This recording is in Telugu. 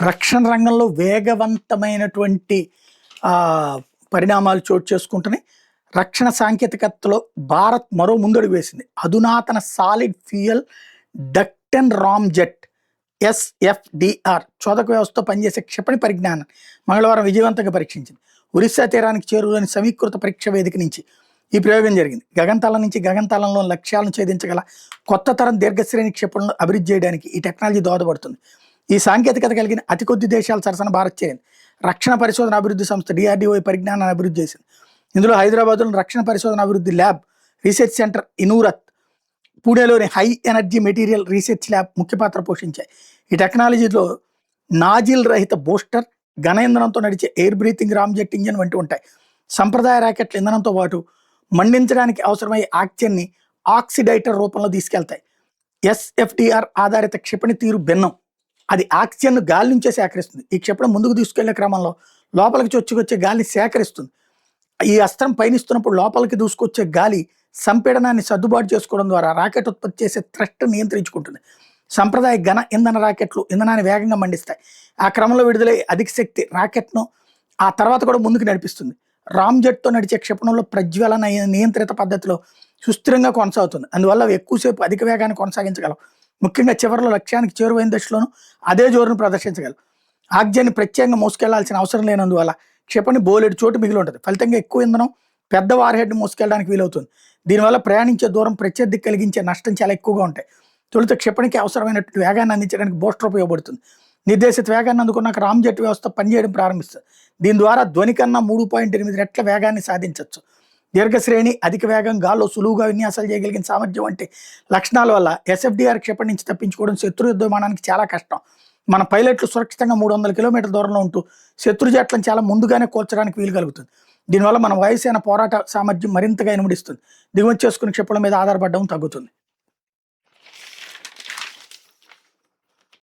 రక్షణ రంగంలో వేగవంతమైనటువంటి పరిణామాలు చోటు చేసుకుంటున్నాయి. రక్షణ సాంకేతికతలో భారత్ మరో ముందడుగు వేసింది. అధునాతన solid fuel ducted ram jet SFDR చోదక వ్యవస్థతో పనిచేసే క్షిపణి పరిజ్ఞానం మంగళవారం విజయవంతంగా పరీక్షించింది. ఒరిస్సా తీరానికి చేరువలోని సమీకృత పరీక్ష వేదిక నుంచి ఈ ప్రయోగం జరిగింది. గగనతలం నుంచి గగనతలంలో లక్ష్యాలను ఛేదించగల కొత్త తరం దీర్ఘశ్రేణి క్షిపణులను అభివృద్ధి చేయడానికి ఈ టెక్నాలజీ దోహదపడుతుంది. ఈ సాంకేతికత కలిగిన అతి కొద్ది దేశాల సరసన భారత్ చేరింది. రక్షణ పరిశోధన అభివృద్ధి సంస్థ DRDO ఈ పరిజ్ఞానాన్ని అభివృద్ధి చేసింది. ఇందులో హైదరాబాద్లోని రక్షణ పరిశోధన అభివృద్ధి ల్యాబ్, రీసెర్చ్ సెంటర్ ఇనూరత్, పూణేలోని high energy material research lab ముఖ్య పాత్ర పోషించాయి. ఈ టెక్నాలజీలో నాజిల్ రహిత బూస్టర్, ఘన ఇంధనంతో నడిచే ఎయిర్ బ్రీతింగ్ రామ్జెట్ ఇంజన్ వంటి ఉంటాయి. సంప్రదాయ రాకెట్ల ఇంధనంతో పాటు మండించడానికి అవసరమయ్యే ఆక్సిజన్ని ఆక్సిడైటర్ రూపంలో తీసుకెళ్తాయి. SFDR ఆధారిత క్షిపణి తీరు భిన్నం. అది ఆక్సిజన్ను గాలి నుంచే సేకరిస్తుంది. ఈ క్షిపణి ముందుకు తీసుకెళ్లే క్రమంలో లోపలికి చొచ్చుకొచ్చే గాలిని సేకరిస్తుంది. ఈ అస్త్రం పయనిస్తున్నప్పుడు లోపలికి దూసుకొచ్చే గాలి సంపీడనాన్ని సర్దుబాటు చేసుకోవడం ద్వారా రాకెట్ ఉత్పత్తి చేసే థ్రస్ట్ నియంత్రించుకుంటుంది. సంప్రదాయ ఘన ఇంధన రాకెట్లు ఇంధనాన్ని వేగంగా మండిస్తాయి. ఆ క్రమంలో విడుదలయ్యే అధిక శక్తి రాకెట్ను ఆ తర్వాత కూడా ముందుకు నడిపిస్తుంది. రామ్జెట్తో నడిచే క్షిపణంలో ప్రజ్వలన నియంత్రిత పద్ధతిలో సుస్థిరంగా కొనసాగుతుంది. అందువల్ల అవి ఎక్కువసేపు అధిక వేగాన్ని కొనసాగించగలవు. ముఖ్యంగా చివరిలో లక్ష్యానికి చేరువైన దశలోనూ అదే జోరును ప్రదర్శించగలవు. ఆక్సిజన్ని ప్రత్యేకంగా మోసుకెళ్లాల్సిన అవసరం లేనందువల్ల క్షిపణి బోలెడు చోటు మిగిలి ఉంటుంది. ఫలితంగా ఎక్కువ ఇంధనం పెద్ద వార్హెడ్ని మోసుకెళ్ళడానికి వీలవుతుంది. దీనివల్ల ప్రయాణించే దూరం ప్రత్యర్థికి కలిగించే నష్టం చాలా ఎక్కువగా ఉంటాయి. తొలుత క్షిపణికి అవసరమైనటువంటి వేగాన్ని అందించడానికి బూస్టర్ ఉపయోగపడుతుంది. నిర్దేశిత వేగాన్ని అందుకున్నాక రామ్జెట్ వ్యవస్థ పనిచేయడం ప్రారంభిస్తుంది. దీని ద్వారా ధ్వని కన్నా 3.8 రెట్ల వేగాన్ని సాధించవచ్చు. దీర్ఘశ్రేణి, అధిక వేగం, గాల్లో సులువుగా విన్యాసాలు చేయగలిగిన సామర్థ్యం వంటి లక్షణాల వల్ల SFDR క్షిపణి నుంచి తప్పించుకోవడం శత్రు యుద్ధ విమానానికి చాలా కష్టం. మన పైలట్లు సురక్షితంగా 300 కిలోమీటర్ల దూరంలో ఉంటూ శత్రు జట్లను చాలా ముందుగానే కూల్చడానికి వీలు కలుగుతుంది. దీనివల్ల మన వాయుసేన పోరాట సామర్థ్యం మరింతగా ఇనుమడిస్తుంది. దిగుమతి చేసుకునే క్షిపణుల మీద ఆధారపడడం తగ్గుతుంది.